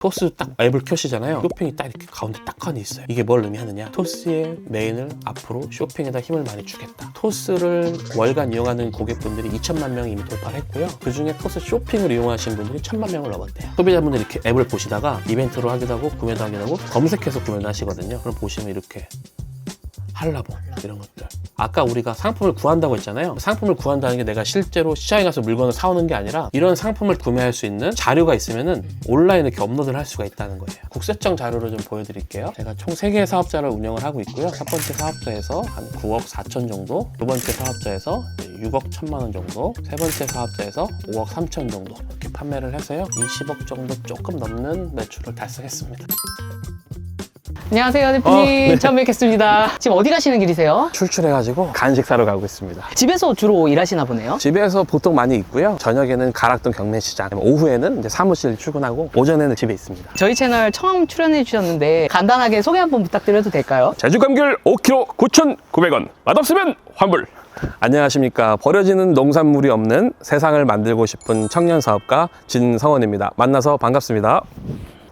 토스 딱 앱을 켜시잖아요. 쇼핑이 딱 이렇게 가운데 딱 하나 있어요. 이게 뭘 의미하느냐? 토스의 메인을 앞으로 쇼핑에다 힘을 많이 주겠다. 토스를 월간 이용하는 고객분들이 2천만 명이 이미 돌파를 했고요. 그 중에 토스 쇼핑을 이용하시는 분들이 1,000만 명을 넘었대요. 소비자분들이 이렇게 앱을 보시다가 이벤트로 하기도 하고 구매도 하기도 하고 검색해서 구매를 하시거든요. 그럼 보시면 이렇게 한라봉 이런 것들. 아까 우리가 상품을 구한다고 했잖아요. 상품을 구한다는 게 내가 실제로 시장에 가서 물건을 사오는 게 아니라 이런 상품을 구매할 수 있는 자료가 있으면은 온라인에 이렇게 업로드를 할 수가 있다는 거예요. 국세청 자료를 좀 보여드릴게요. 제가 총 3개의 사업자를 운영을 하고 있고요. 첫 번째 사업자에서 한 9억 4천 정도, 두 번째 사업자에서 6억 1천만 원 정도, 세 번째 사업자에서 5억 3천 정도 이렇게 판매를 해서요. 20억 정도 조금 넘는 매출을 달성했습니다. 안녕하세요, 대표님. 네. 처음 뵙겠습니다. 지금 어디 가시는 길이세요? 출출해가지고 간식 사러 가고 있습니다. 집에서 주로 일하시나 보네요. 집에서 보통 많이 있고요. 저녁에는 가락동 경매시장, 오후에는 이제 사무실 출근하고 오전에는 집에 있습니다. 저희 채널 처음 출연해 주셨는데 간단하게 소개 한번 부탁드려도 될까요? 제주 감귤 5kg 9,900원, 맛없으면 환불. 안녕하십니까. 버려지는 농산물이 없는 세상을 만들고 싶은 청년 사업가 진성원입니다. 만나서 반갑습니다.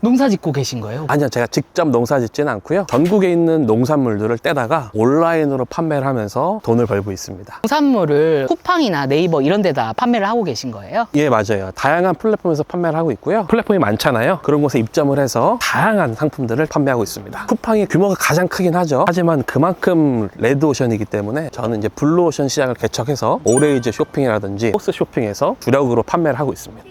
농사 짓고 계신 거예요? 아니요, 제가 직접 농사 짓지는 않고요. 전국에 있는 농산물들을 떼다가 온라인으로 판매를 하면서 돈을 벌고 있습니다. 농산물을 쿠팡이나 네이버 이런 데다 판매를 하고 계신 거예요? 예, 맞아요. 다양한 플랫폼에서 판매를 하고 있고요. 플랫폼이 많잖아요. 그런 곳에 입점을 해서 다양한 상품들을 판매하고 있습니다. 쿠팡이 규모가 가장 크긴 하죠. 하지만 그만큼 레드오션이기 때문에 저는 이제 블루오션 시장을 개척해서 오레이즈 쇼핑이라든지 포스 쇼핑에서 주력으로 판매를 하고 있습니다.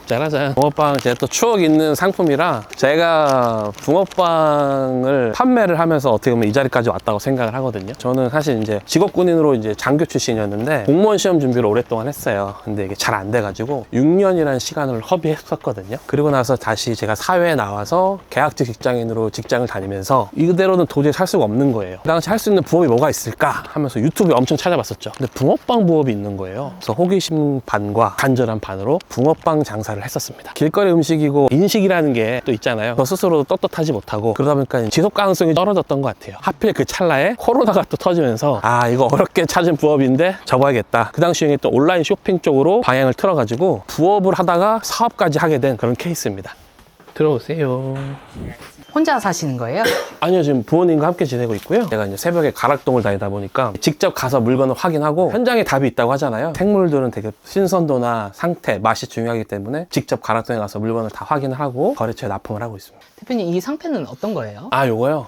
짜라잔. 붕어빵 제가 또 추억 있는 상품이라 제가 붕어빵을 판매를 하면서 어떻게 보면 이 자리까지 왔다고 생각을 하거든요. 저는 사실 이제 직업군인으로 이제 장교 출신이었는데 공무원 시험 준비를 오랫동안 했어요. 근데 이게 잘 안 돼가지고 6년이라는 시간을 허비했었거든요. 그리고 나서 다시 제가 사회에 나와서 계약직 직장인으로 직장을 다니면서 이대로는 도저히 살 수가 없는 거예요. 그 당시 할 수 있는 부업이 뭐가 있을까 하면서 유튜브에 엄청 찾아봤었죠. 근데 붕어빵 부업이 있는 거예요. 그래서 호기심 반과 간절한 반으로 붕어빵 장사를 했었습니다. 길거리 음식이고 인식이라는 게 또 있잖아요. 저 스스로도 떳떳하지 못하고 그러다 보니까 지속 가능성이 떨어졌던 것 같아요. 하필 그 찰나에 코로나가 또 터지면서 아, 이거 어렵게 찾은 부업인데 접어야겠다. 그 당시에 또 온라인 쇼핑 쪽으로 방향을 틀어가지고 부업을 하다가 사업까지 하게 된 그런 케이스입니다. 들어오세요. 혼자 사시는 거예요? 아니요, 지금 부모님과 함께 지내고 있고요. 제가 이제 새벽에 가락동을 다니다 보니까 직접 가서 물건을 확인하고 현장에 답이 있다고 하잖아요. 생물들은 되게 신선도나 상태, 맛이 중요하기 때문에 직접 가락동에 가서 물건을 다 확인을 하고 거래처에 납품을 하고 있습니다. 대표님, 이 상태는 어떤 거예요? 아, 요거요?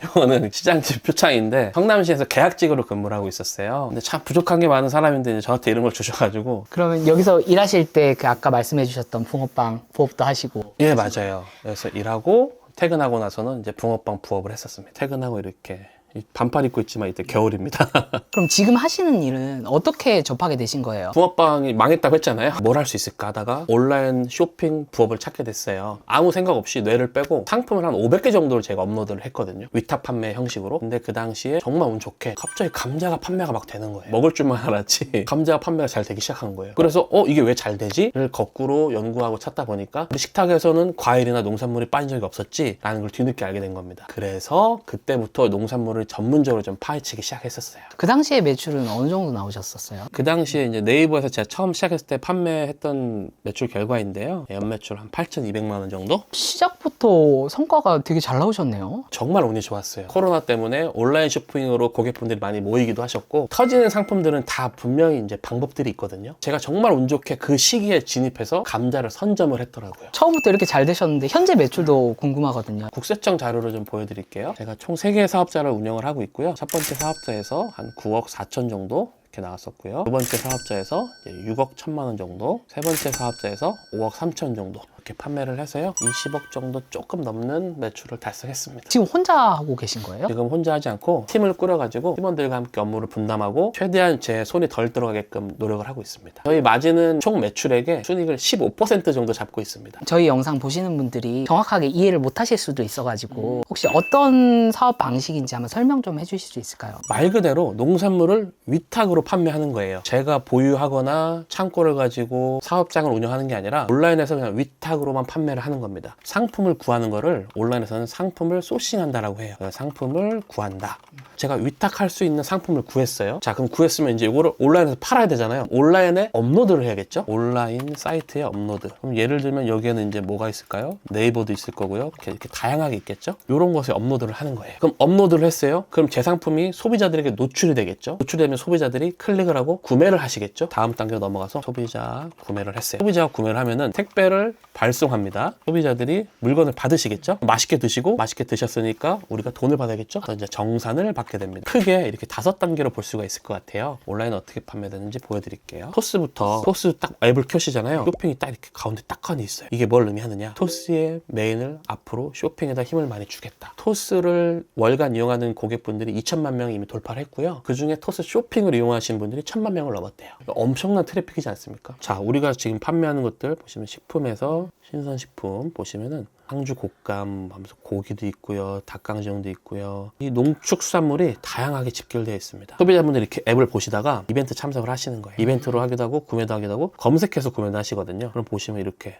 요거는 시장집 표창인데 성남시에서 계약직으로 근무를 하고 있었어요. 근데 참 부족한 게 많은 사람인데 이제 저한테 이런 걸 주셔가지고. 그러면 여기서 일하실 때 그 아까 말씀해 주셨던 붕어빵 부업도 하시고. 예, 맞아요. 그래서 일하고 퇴근하고 나서는 이제 붕어빵 부업을 했었습니다. 퇴근하고 이렇게 반팔 입고 있지만 이때 겨울입니다. 그럼 지금 하시는 일은 어떻게 접하게 되신 거예요? 붕어빵이 망했다고 했잖아요. 뭘 할 수 있을까 하다가 온라인 쇼핑 부업을 찾게 됐어요. 아무 생각 없이 뇌를 빼고 상품을 한 500개 정도를 제가 업로드를 했거든요. 위탁 판매 형식으로. 근데 그 당시에 정말 운 좋게 갑자기 감자가 판매가 막 되는 거예요. 먹을 줄만 알았지 감자가 판매가 잘 되기 시작한 거예요. 그래서 이게 왜 잘 되지? 를 거꾸로 연구하고 찾다 보니까 우리 식탁에서는 과일이나 농산물이 빠진 적이 없었지 라는 걸 뒤늦게 알게 된 겁니다. 그래서 그때부터 농산물을 전문적으로 좀 파헤치기 시작했었어요. 그 당시에 매출은 어느 정도 나오셨었어요? 그 당시에 이제 네이버에서 제가 처음 시작했을 때 판매했던 매출 결과인데요. 연매출 한 8,200만 원 정도? 시작부터 성과가 되게 잘 나오셨네요. 정말 운이 좋았어요. 코로나 때문에 온라인 쇼핑으로 고객분들이 많이 모이기도 하셨고 터지는 상품들은 다 분명히 이제 방법들이 있거든요. 제가 정말 운 좋게 그 시기에 진입해서 감자를 선점을 했더라고요. 처음부터 이렇게 잘 되셨는데 현재 매출도 궁금하거든요. 국세청 자료를 좀 보여드릴게요. 제가 총 3개의 사업자를 운영을 하고 있고요. 첫 번째 사업자에서 한 9억 4천 정도 이렇게 나왔었고요. 두 번째 사업자에서 이제 6억 1천만 원 정도, 세 번째 사업자에서 5억 3천 정도 이렇게 판매를 해서요. 20억 정도 조금 넘는 매출을 달성했습니다. 지금 혼자 하고 계신 거예요? 지금 혼자 하지 않고 팀을 꾸려가지고 팀원들과 함께 업무를 분담하고 최대한 제 손이 덜 들어가게끔 노력을 하고 있습니다. 저희 마진은 총 매출액의 순이익을 15% 정도 잡고 있습니다. 저희 영상 보시는 분들이 정확하게 이해를 못 하실 수도 있어가지고 혹시 어떤 사업 방식인지 한번 설명 좀 해주실 수 있을까요? 말 그대로 농산물을 위탁으로 판매하는 거예요. 제가 보유하거나 창고를 가지고 사업장을 운영하는 게 아니라 온라인에서 그냥 위탁 위탁으로만 판매를 하는 겁니다. 상품을 구하는 거를 온라인에서는 상품을 소싱한다라고 해요. 상품을 구한다. 제가 위탁할 수 있는 상품을 구했어요. 자, 그럼 구했으면 이제 이거를 온라인에서 팔아야 되잖아요. 온라인에 업로드를 해야겠죠? 온라인 사이트에 업로드. 그럼 예를 들면 여기에는 이제 뭐가 있을까요? 네이버도 있을 거고요. 이렇게 다양하게 있겠죠? 이런 것에 업로드를 하는 거예요. 그럼 업로드를 했어요. 그럼 제 상품이 소비자들에게 노출이 되겠죠? 노출되면 소비자들이 클릭을 하고 구매를 하시겠죠? 다음 단계로 넘어가서 소비자 구매를 했어요. 소비자가 구매를 하면은 택배를 발송합니다. 소비자들이 물건을 받으시겠죠? 맛있게 드시고 맛있게 드셨으니까 우리가 돈을 받아야겠죠? 그래서 이제 정산을 받게 됩니다. 크게 이렇게 5단계로 볼 수가 있을 것 같아요. 온라인 어떻게 판매되는지 보여드릴게요. 토스부터 토스 딱 앱을 켜시잖아요. 쇼핑이 딱 이렇게 가운데 딱 하나 있어요. 이게 뭘 의미하느냐? 토스의 메인을 앞으로 쇼핑에다 힘을 많이 주겠다. 토스를 월간 이용하는 고객분들이 2천만 명이 이미 돌파를 했고요. 그 중에 토스 쇼핑을 이용하시는 분들이 1,000만 명을 넘었대요. 엄청난 트래픽이지 않습니까? 자, 우리가 지금 판매하는 것들 보시면 식품에서 신선식품 보시면은 상주 곶감 하면서 고기도 있고요, 닭강정도 있고요. 이 농축수산물이 다양하게 집결되어 있습니다. 소비자분들이 이렇게 앱을 보시다가 이벤트 참석을 하시는 거예요. 이벤트로 하기도 하고 구매도 하기도 하고 검색해서 구매도 하시거든요. 그럼 보시면 이렇게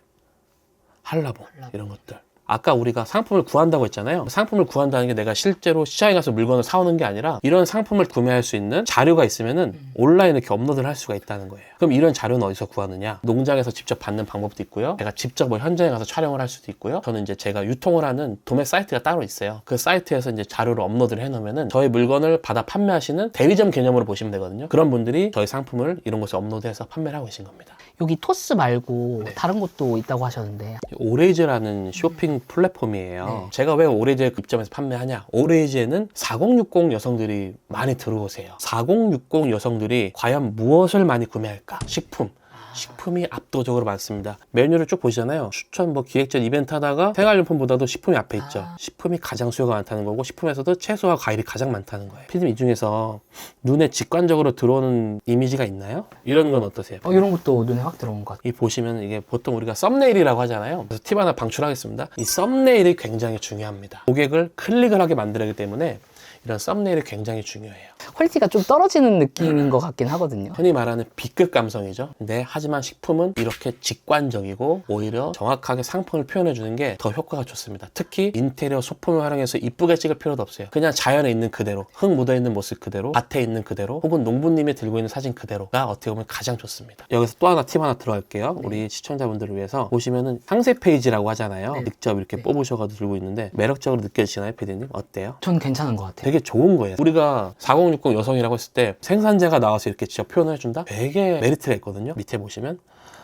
한라봉 이런 것들. 아까 우리가 상품을 구한다고 했잖아요. 상품을 구한다는 게 내가 실제로 시장에 가서 물건을 사오는 게 아니라 이런 상품을 구매할 수 있는 자료가 있으면은 온라인에 이렇게 업로드를 할 수가 있다는 거예요. 그럼 이런 자료는 어디서 구하느냐? 농장에서 직접 받는 방법도 있고요. 제가 직접 뭐 현장에 가서 촬영을 할 수도 있고요. 저는 이제 제가 유통을 하는 도매 사이트가 따로 있어요. 그 사이트에서 이제 자료를 업로드를 해놓으면은 저희 물건을 받아 판매하시는 대리점 개념으로 보시면 되거든요. 그런 분들이 저희 상품을 이런 곳에 업로드해서 판매를 하고 계신 겁니다. 여기 토스 말고 다른 것도 있다고 하셨는데 오레이즈라는 쇼핑 플랫폼이에요. 제가 왜 오레이즈 입점해서 판매하냐? 오레이즈에는 4060 여성들이 많이 들어오세요. 4060 여성들이 과연 무엇을 많이 구매할까? 식품이 압도적으로 많습니다. 메뉴를 쭉 보시잖아요. 추천 뭐 기획전 이벤트 하다가 생활용품보다도 식품이 앞에 있죠. 식품이 가장 수요가 많다는 거고 식품에서도 채소와 과일이 가장 많다는 거예요. 피디님 이 중에서 눈에 직관적으로 들어오는 이미지가 있나요? 이런 건 어떠세요? 이런 것도 눈에 확 들어온 것 같아요. 이 보시면 이게 보통 우리가 썸네일이라고 하잖아요. 그래서 팁 하나 방출하겠습니다. 이 썸네일이 굉장히 중요합니다. 고객을 클릭을 하게 만들기 때문에 이런 썸네일이 굉장히 중요해요. 퀄리티가 좀 떨어지는 느낌인 것 같긴 하거든요. 흔히 말하는 B급 감성이죠. 근데 하지만 식품은 이렇게 직관적이고 오히려 정확하게 상품을 표현해 주는 게 더 효과가 좋습니다. 특히 인테리어 소품을 활용해서 이쁘게 찍을 필요도 없어요. 그냥 자연에 있는 그대로, 흙 묻어 있는 모습 그대로, 밭에 있는 그대로, 혹은 농부님이 들고 있는 사진 그대로가 어떻게 보면 가장 좋습니다. 여기서 또 하나 팁 하나 들어갈게요. 우리 시청자분들을 위해서 보시면은 상세 페이지라고 하잖아요. 직접 이렇게 뽑으셔가지고 들고 있는데 매력적으로 느껴지시나요, 피디님? 어때요? 전 괜찮은 것 같아요. 되게 좋은 거예요. 우리가 4060 여성이라고 했을 때 생산자가 나와서 이렇게 직접 표현을 해준다? 되게 메리트가 있거든요. 밑에 보시면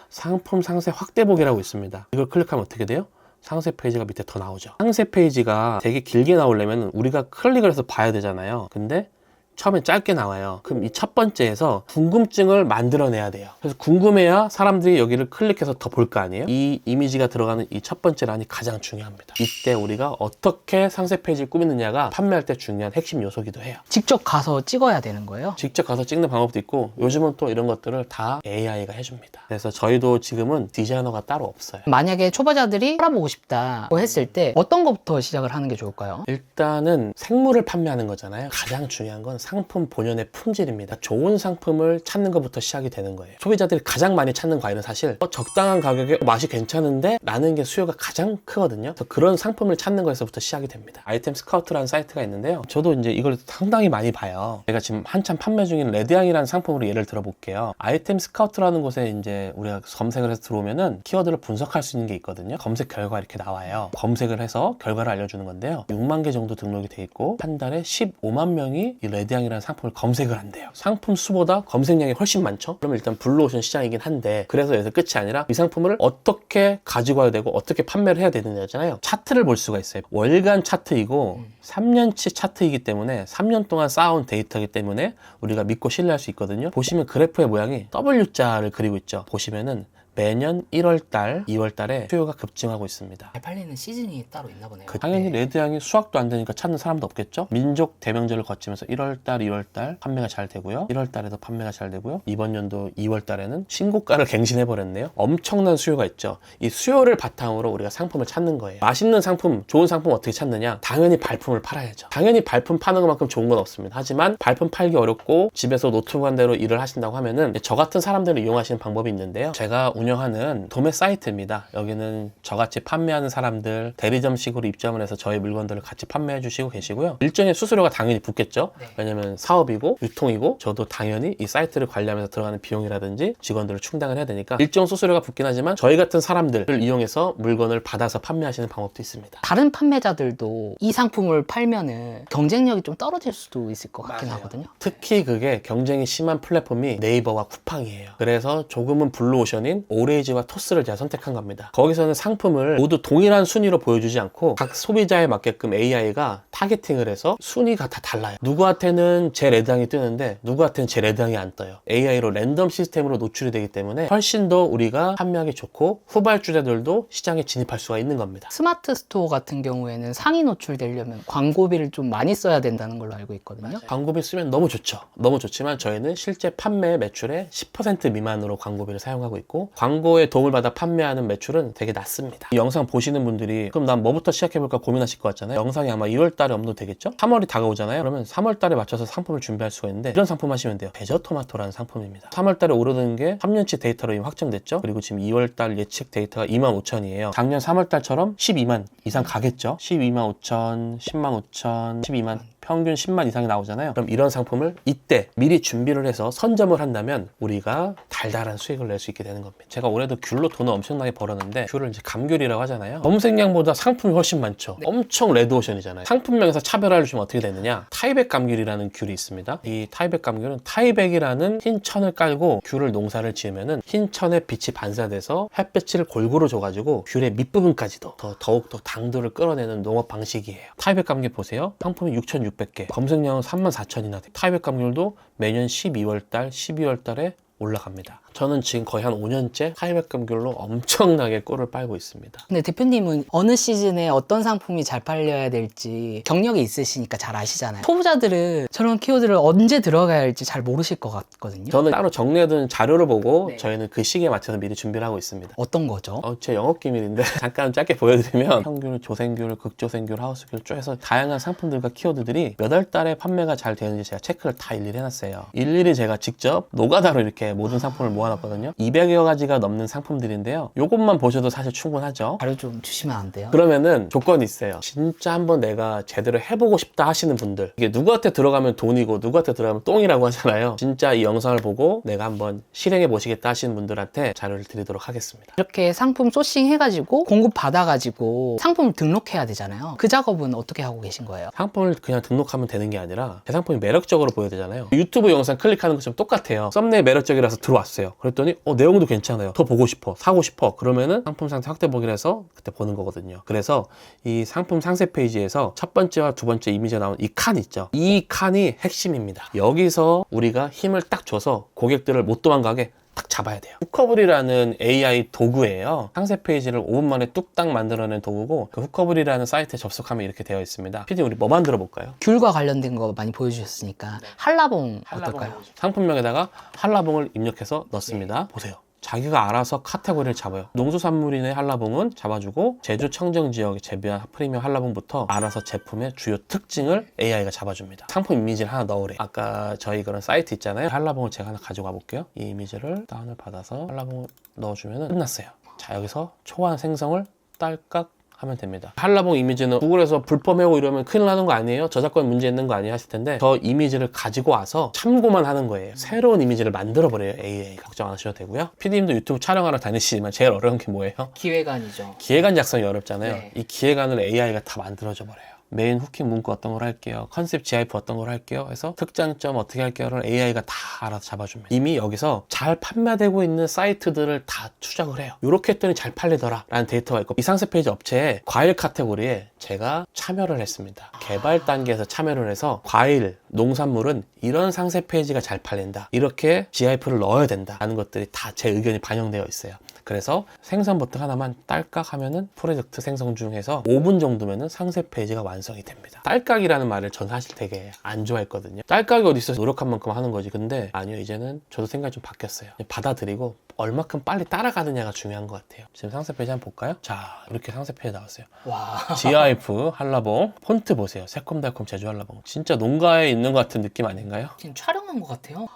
상품 상세 확대보기라고 있습니다. 이걸 클릭하면 어떻게 돼요? 상세 페이지가 밑에 더 나오죠. 상세 페이지가 되게 길게 나오려면 우리가 클릭을 해서 봐야 되잖아요. 근데 처음엔 짧게 나와요. 그럼 이 첫 번째에서 궁금증을 만들어내야 돼요. 그래서 궁금해야 사람들이 여기를 클릭해서 더 볼 거 아니에요? 이 이미지가 들어가는 이 첫 번째 란이 가장 중요합니다. 이때 우리가 어떻게 상세 페이지를 꾸미느냐가 판매할 때 중요한 핵심 요소기도 해요. 직접 가서 찍어야 되는 거예요? 직접 가서 찍는 방법도 있고 요즘은 또 이런 것들을 다 AI가 해줍니다. 그래서 저희도 지금은 디자이너가 따로 없어요. 만약에 초보자들이 알아보고 싶다고 했을 때 어떤 것부터 시작을 하는 게 좋을까요? 일단은 생물을 판매하는 거잖아요. 가장 중요한 건 상품 본연의 품질입니다. 좋은 상품을 찾는 것부터 시작이 되는 거예요. 소비자들이 가장 많이 찾는 과일은 사실 적당한 가격에 맛이 괜찮은데 라는 게 수요가 가장 크거든요. 그래서 그런 상품을 찾는 거에서부터 시작이 됩니다. 아이템 스카우트라는 사이트가 있는데요. 저도 이제 이걸 상당히 많이 봐요. 제가 지금 한참 판매 중인 레드향이라는 상품으로 예를 들어볼게요. 아이템 스카우트라는 곳에 이제 우리가 검색을 해서 들어오면은 키워드를 분석할 수 있는 게 있거든요. 검색 결과 이렇게 나와요. 검색을 해서 결과를 알려주는 건데요. 6만 개 정도 등록이 돼 있고 한 달에 15만 명이 이 레드향이라는 상품을 검색을 한대요. 상품 수보다 검색량이 훨씬 많죠? 그러면 일단 블루오션 시장이긴 한데 그래서 여기서 끝이 아니라 이 상품을 어떻게 가지고 와야 되고 어떻게 판매를 해야 되느냐잖아요. 차트를 볼 수가 있어요. 월간 차트이고 3년치 차트이기 때문에 3년 동안 쌓아온 데이터이기 때문에 우리가 믿고 신뢰할 수 있거든요. 보시면 그래프의 모양이 W자를 그리고 있죠. 보시면은 매년 1월달, 2월달에 수요가 급증하고 있습니다. 잘 팔리는 시즌이 따로 있나 보네요. 당연히 레드향이 수확도 안 되니까 찾는 사람도 없겠죠. 민족 대명절을 거치면서 1월달, 2월달 판매가 잘 되고요. 1월달에도 판매가 잘 되고요. 이번 연도 2월달에는 신고가를 갱신해버렸네요. 엄청난 수요가 있죠. 이 수요를 바탕으로 우리가 상품을 찾는 거예요. 맛있는 상품, 좋은 상품 어떻게 찾느냐? 당연히 발품을 팔아야죠. 당연히 발품 파는 것만큼 좋은 건 없습니다. 하지만 발품 팔기 어렵고 집에서 노트북 한 대로 일을 하신다고 하면은 저 같은 사람들을 이용하시는 방법이 있는데요. 제가 운영하는 도매 사이트입니다. 여기는 저같이 판매하는 사람들 대리점식으로 입점을 해서 저희 물건들을 같이 판매해 주시고 계시고요. 일정의 수수료가 당연히 붙겠죠. 네. 왜냐면 사업이고 유통이고 저도 당연히 이 사이트를 관리하면서 들어가는 비용이라든지 직원들을 충당을 해야 되니까 일정 수수료가 붙긴 하지만 저희 같은 사람들을 이용해서 물건을 받아서 판매하시는 방법도 있습니다. 다른 판매자들도 이 상품을 팔면은 경쟁력이 좀 떨어질 수도 있을 것 같긴 맞아요. 하거든요. 특히 그게 경쟁이 심한 플랫폼이 네이버와 쿠팡이에요. 그래서 조금은 블루오션인 오레이지와 토스를 제가 선택한 겁니다. 거기서는 상품을 모두 동일한 순위로 보여주지 않고 각 소비자에 맞게끔 AI가 타겟팅을 해서 순위가 다 달라요. 누구한테는 제 레드항이 뜨는데 누구한테는 제 레드항이 안 떠요. AI로 랜덤 시스템으로 노출이 되기 때문에 훨씬 더 우리가 판매하기 좋고 후발주자들도 시장에 진입할 수가 있는 겁니다. 스마트 스토어 같은 경우에는 상위 노출되려면 광고비를 좀 많이 써야 된다는 걸로 알고 있거든요. 광고비 쓰면 너무 좋죠. 너무 좋지만 저희는 실제 판매 매출의 10% 미만으로 광고비를 사용하고 있고 광고에 도움을 받아 판매하는 매출은 되게 낮습니다. 이 영상 보시는 분들이 그럼 난 뭐부터 시작해볼까 고민하실 것 같잖아요. 영상이 아마 2월 달에 업로드 되겠죠? 3월이 다가오잖아요. 그러면 3월 달에 맞춰서 상품을 준비할 수가 있는데 이런 상품 하시면 돼요. 대저토마토라는 상품입니다. 3월 달에 오르는 게 3년치 데이터로 이미 확정됐죠? 그리고 지금 2월 달 예측 데이터가 25,000이에요. 작년 3월 달처럼 12만 이상 가겠죠? 12만 5천, 10만 5천, 12만 평균 10만 이상이 나오잖아요. 그럼 이런 상품을 이때 미리 준비를 해서 선점을 한다면 우리가 달달한 수익을 낼 수 있게 되는 겁니다. 제가 올해도 귤로 돈을 엄청나게 벌었는데 귤을 이제 감귤이라고 하잖아요. 검색량보다 상품이 훨씬 많죠. 엄청 레드오션이잖아요. 상품명에서 차별화를 주면 어떻게 되느냐? 타이백 감귤이라는 귤이 있습니다. 이 타이백 감귤은 타이백이라는 흰 천을 깔고 귤을 농사를 지으면은 흰 천에 빛이 반사돼서 햇볕을 골고루 줘가지고 귤의 밑부분까지도 더욱더 당도를 끌어내는 농업 방식이에요. 타이백 감귤 보세요. 상품이 6,600개, 검색량은 34,000이나 돼요. 타이백 감귤도 매년 12월달, 12월달에 올라갑니다. 저는 지금 거의 한 5년째 타이백 감귤로 엄청나게 꿀을 빨고 있습니다. 근데 대표님은 어느 시즌에 어떤 상품이 잘 팔려야 될지 경력이 있으시니까 잘 아시잖아요. 초보자들은 저런 키워드를 언제 들어가야 할지 잘 모르실 것 같거든요. 저는 따로 정리해둔 자료를 보고 네. 저희는 그 시기에 맞춰서 미리 준비를 하고 있습니다. 어떤 거죠? 제 영업 기밀인데 잠깐 짧게 보여드리면 평균, 조생귤, 극조생귤, 하우스귤 쭉 해서 다양한 상품들과 키워드들이 몇 월 달에 판매가 잘 되는지 제가 체크를 다 일일이 해놨어요. 일일이 제가 직접 노가다로 이렇게 모든 상품을 모아놨거든요. 200여 가지가 넘는 상품들인데요. 요것만 보셔도 사실 충분하죠. 자료 좀 주시면 안 돼요? 그러면은 조건이 있어요. 진짜 한번 내가 제대로 해보고 싶다 하시는 분들, 이게 누구한테 들어가면 돈이고 누구한테 들어가면 똥이라고 하잖아요. 진짜 이 영상을 보고 내가 한번 실행해 보시겠다 하시는 분들한테 자료를 드리도록 하겠습니다. 이렇게 상품 소싱 해가지고 공급 받아가지고 상품을 등록해야 되잖아요. 그 작업은 어떻게 하고 계신 거예요? 상품을 그냥 등록하면 되는 게 아니라 제 상품이 매력적으로 보여야 되잖아요. 유튜브 영상 클릭하는 것처럼 똑같아요. 썸네일 매력적이라서 들어왔어요. 그랬더니 내용도 괜찮아요. 더 보고 싶어, 사고 싶어. 그러면은 상품 상세 확대 보기를 해서 그때 보는 거거든요. 그래서 이 상품 상세 페이지에서 첫 번째와 두 번째 이미지가 나온 이 칸 있죠. 이 칸이 핵심입니다. 여기서 우리가 힘을 딱 줘서 고객들을 못 도망가게 딱 잡아야 돼요. 후커블이라는 AI 도구예요. 상세 페이지를 5분 만에 뚝딱 만들어낸 도구고 그 후커블이라는 사이트에 접속하면 이렇게 되어 있습니다. PD 우리 뭐 만들어 볼까요? 귤과 관련된 거 많이 보여주셨으니까 한라봉 어떨까요? 상품명에다가 한라봉을 입력해서 넣습니다. 보세요. 자기가 알아서 카테고리를 잡아요. 농수산물인의 한라봉은 잡아주고 제주 청정 지역에 재배한 프리미엄 한라봉부터 알아서 제품의 주요 특징을 AI가 잡아줍니다. 상품 이미지를 하나 넣으래. 아까 저희 그런 사이트 있잖아요. 한라봉을 제가 하나 가져가 볼게요. 이 이미지를 다운을 받아서 한라봉을 넣어주면 끝났어요. 자, 여기서 초안 생성을 딸깍 하면 됩니다. 한라봉 이미지는 구글에서 불법해고 이러면 큰일 나는 거 아니에요? 저작권 문제 있는 거 아니에요? 하실 텐데 저 이미지를 가지고 와서 참고만 하는 거예요. 새로운 이미지를 만들어버려요. AI 걱정 안 하셔도 되고요. PD님도 유튜브 촬영하러 다니시지만 제일 어려운 게 뭐예요? 기획안이죠. 기획안 작성이 어렵잖아요. 네. 이 기획안을 AI가 다 만들어줘 버려요. 메인 후킹 문구 어떤 걸 할게요. 컨셉 GIF 어떤 걸 할게요. 해서 특장점 어떻게 할게요를 AI가 다 알아서 잡아줍니다. 이미 여기서 잘 판매되고 있는 사이트들을 다 추적을 해요. 이렇게 했더니 잘 팔리더라 라는 데이터가 있고 이 상세 페이지 업체에 과일 카테고리에 제가 참여를 했습니다. 개발 단계에서 참여를 해서 과일, 농산물은 이런 상세 페이지가 잘 팔린다. 이렇게 GIF를 넣어야 된다. 라는 것들이 다 제 의견이 반영되어 있어요. 그래서 생성 버튼 하나만 딸깍 하면은 프로젝트 생성 중에서 5분 정도면은 상세 페이지가 완성이 됩니다. 딸깍이라는 말을 전 사실 되게 안 좋아했거든요. 딸깍이 어디 있어서 노력한 만큼 하는 거지. 근데 아니요, 이제는 저도 생각이 좀 바뀌었어요. 받아들이고 얼마큼 빨리 따라가느냐가 중요한 것 같아요. 지금 상세 페이지 한번 볼까요? 자, 이렇게 상세 페이지 나왔어요. 와. GIF 한라봉 폰트 보세요. 새콤달콤 제주 한라봉. 진짜 농가에 있는 것 같은 느낌 아닌가요? 지금 촬영한 것 같아요.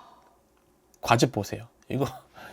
과즙 보세요. 이거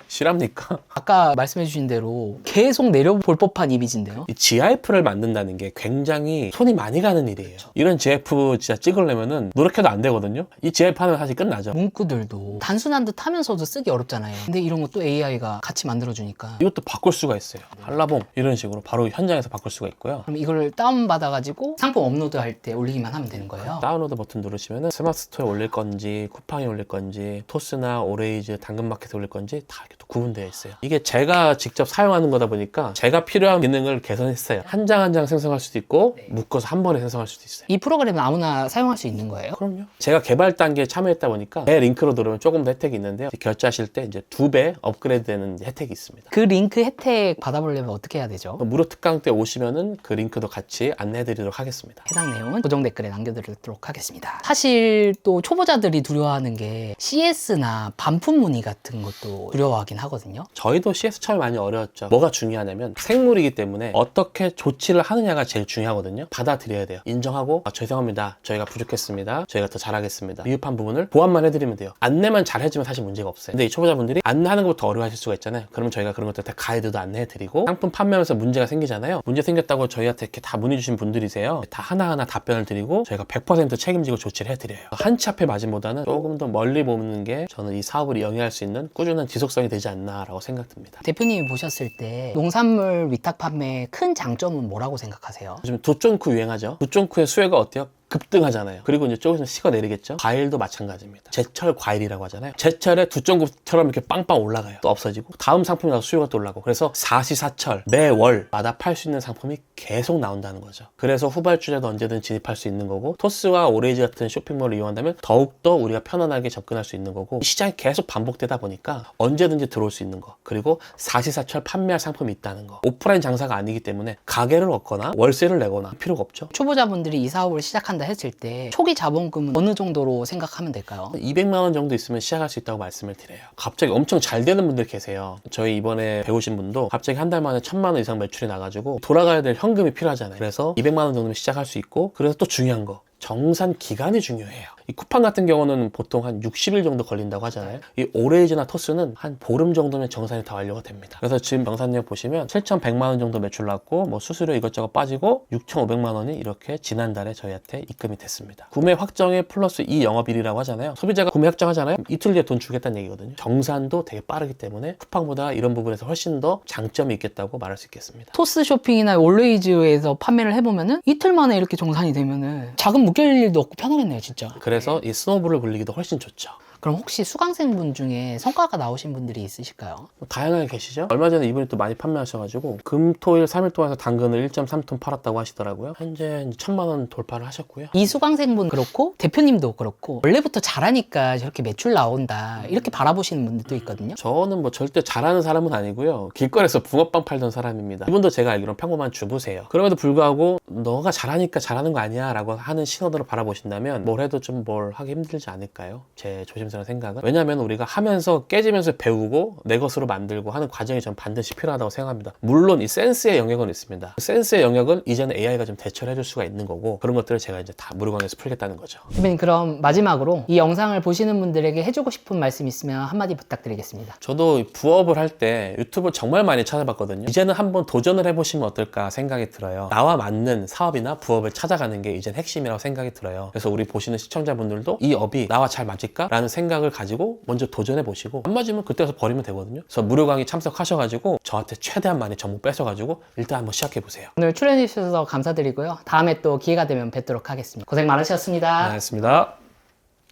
실합니까? 아까 말씀해주신 대로 계속 내려볼 법한 이미지인데요. 이 GIF를 만든다는 게 굉장히 손이 많이 가는 일이에요. 이런 GIF 진짜 찍으려면은 노력해도 안 되거든요. 이 GIF 하면 사실 끝나죠. 문구들도 단순한 듯 하면서도 쓰기 어렵잖아요. 근데 이런 것도 AI가 같이 만들어주니까. 이것도 바꿀 수가 있어요. 한라봉 이런 식으로 바로 현장에서 바꿀 수가 있고요. 그럼 이걸 다운받아가지고 상품 업로드할 때 올리기만 하면 되는 거예요. 다운로드 버튼 누르시면은 스마트 스토어에 올릴 건지 쿠팡에 올릴 건지 토스나 오레이즈 당근마켓에 올릴 건지 다 이렇게 또 구분되어 있어요. 이게 제가 직접 사용하는 거다 보니까 제가 필요한 기능을 개선했어요. 한 장 한 장 생성할 수도 있고 묶어서 한 번에 생성할 수도 있어요. 이 프로그램은 아무나 사용할 수 있는 거예요? 그럼요. 제가 개발 단계에 참여했다 보니까 제 링크로 들어오면 조금 더 혜택이 있는데요. 결제하실 때 이제 2배 업그레이드 되는 혜택이 있습니다. 그 링크 혜택 받아보려면 어떻게 해야 되죠? 무료 특강 때 오시면은 그 링크도 같이 안내해 드리도록 하겠습니다. 해당 내용은 고정 댓글에 남겨드리도록 하겠습니다. 사실 또 초보자들이 두려워하는 게 CS나 반품 문의 같은 것도 두려워하긴 하거든요. 저희도 CS 처음에 많이 어려웠죠. 뭐가 중요하냐면 생물이기 때문에 어떻게 조치를 하느냐가 제일 중요하거든요. 받아들여야 돼요. 인정하고 죄송합니다. 저희가 부족했습니다. 저희가 더 잘하겠습니다. 미흡한 부분을 보완만 해드리면 돼요. 안내만 잘 해주면 사실 문제가 없어요. 근데 이 초보자분들이 안내하는 것부터 어려워하실 수가 있잖아요. 그러면 저희가 그런 것들 다 가이드도 안내해드리고 상품 판매하면서 문제가 생기잖아요. 문제 생겼다고 저희한테 이렇게 다 문의 주신 분들이세요. 다 하나하나 답변을 드리고 저희가 100% 책임지고 조치를 해드려요. 한 치 앞에 맞음보다는 조금 더 멀리 보는 게 저는 이 사업을 영위할 수 있는 꾸준한 지속성이 되지 않나라고 생각됩니다. 대표님이 보셨을 때 농산물 위탁 판매의 큰 장점은 뭐라고 생각하세요? 요즘 두쫑쿠 유행하죠. 두쫑쿠의 수요가 어때요? 급등하잖아요. 그리고 이제 조금씩 식어 내리겠죠. 과일도 마찬가지입니다. 제철 과일이라고 하잖아요. 제철에 두쫑구처럼 이렇게 빵빵 올라가요. 또 없어지고 다음 상품이 나서 수요가 또 올라가고 그래서 사시사철 매월마다 팔 수 있는 상품이 계속 나온다는 거죠. 그래서 후발주자도 언제든 진입할 수 있는 거고 토스와 오레이즈 같은 쇼핑몰을 이용한다면 더욱더 우리가 편안하게 접근할 수 있는 거고 시장이 계속 반복되다 보니까 언제든지 들어올 수 있는 거 그리고 사시사철 판매할 상품이 있다는 거 오프라인 장사가 아니기 때문에 가게를 얻거나 월세를 내거나 필요가 없죠. 초보자분들이 이 사업을 시작한다 했을 때 초기 자본금은 어느 정도로 생각하면 될까요? 200만 원 정도 있으면 시작할 수 있다고 말씀을 드려요. 갑자기 엄청 잘 되는 분들 계세요. 저희 이번에 배우신 분도 갑자기 한 달 만에 1000만 원 이상 매출이 나가지고 돌아가야 될 현금이 필요하잖아요. 그래서 200만 원 정도면 시작할 수 있고 그래서 또 중요한 거 정산 기간이 중요해요. 이 쿠팡 같은 경우는 보통 한 60일 정도 걸린다고 하잖아요. 이 오레이즈나 토스는 한 보름 정도면 정산이 다 완료가 됩니다. 그래서 지금 정산력 보시면 7,100만 원 정도 매출 났고 뭐 수수료 이것저것 빠지고 6,500만 원이 이렇게 지난달에 저희한테 입금이 됐습니다. 구매 확정에 플러스 이 영업일이라고 하잖아요. 소비자가 구매 확정하잖아요. 이틀 뒤에 돈 주겠다는 얘기거든요. 정산도 되게 빠르기 때문에 쿠팡보다 이런 부분에서 훨씬 더 장점이 있겠다고 말할 수 있겠습니다. 토스 쇼핑이나 올레이즈에서 판매를 해보면은 이틀 만에 이렇게 정산이 되면은 자금 묶일 일도 없고 편하겠네요, 진짜. 그래서 이 스노우볼을 굴리기도 훨씬 좋죠. 그럼 혹시 수강생분 중에 성과가 나오신 분들이 있으실까요? 다양하게 계시죠? 얼마 전에 이분이 또 많이 판매하셔가지고 금, 토, 일 3일 동안에서 당근을 1.3톤 팔았다고 하시더라고요. 현재 1000만 원 돌파를 하셨고요. 이 수강생분 그렇고 대표님도 그렇고 원래부터 잘하니까 저렇게 매출 나온다 이렇게 바라보시는 분들도 있거든요. 저는 뭐 절대 잘하는 사람은 아니고요. 길거리에서 붕어빵 팔던 사람입니다. 이분도 제가 알기로는 평범한 주부세요. 그럼에도 불구하고 너가 잘하니까 잘하는 거 아니야 라고 하는 신호들을 바라보신다면 뭘 해도 좀 뭘 하기 힘들지 않을까요? 제 조심스러운 생각은. 왜냐하면 우리가 하면서 깨지면서 배우고 내 것으로 만들고 하는 과정이 전 반드시 필요하다고 생각합니다. 물론 이 센스의 영역은 있습니다. 센스의 영역은 이제는 AI가 좀 대처를 해줄 수가 있는 거고 그런 것들을 제가 이제 다 무료강에서 풀겠다는 거죠. 대표님 그럼 마지막으로 이 영상을 보시는 분들에게 해주고 싶은 말씀 있으면 한마디 부탁드리겠습니다. 저도 부업을 할 때 유튜브 정말 많이 찾아봤거든요. 이제는 한번 도전을 해보시면 어떨까 생각이 들어요. 나와 맞는 사업이나 부업을 찾아가는 게 이젠 핵심이라고 생각이 들어요. 그래서 우리 보시는 시청자분들도 이 업이 나와 잘 맞을까? 라는 생각을 가지고 먼저 도전해보시고 안 맞으면 그때서 버리면 되거든요. 그래서 무료 강의 참석하셔가지고 저한테 최대한 많이 정보 뺏어가지고 일단 한번 시작해보세요. 오늘 출연해주셔서 감사드리고요. 다음에 또 기회가 되면 뵙도록 하겠습니다. 고생 많으셨습니다. 알겠습니다.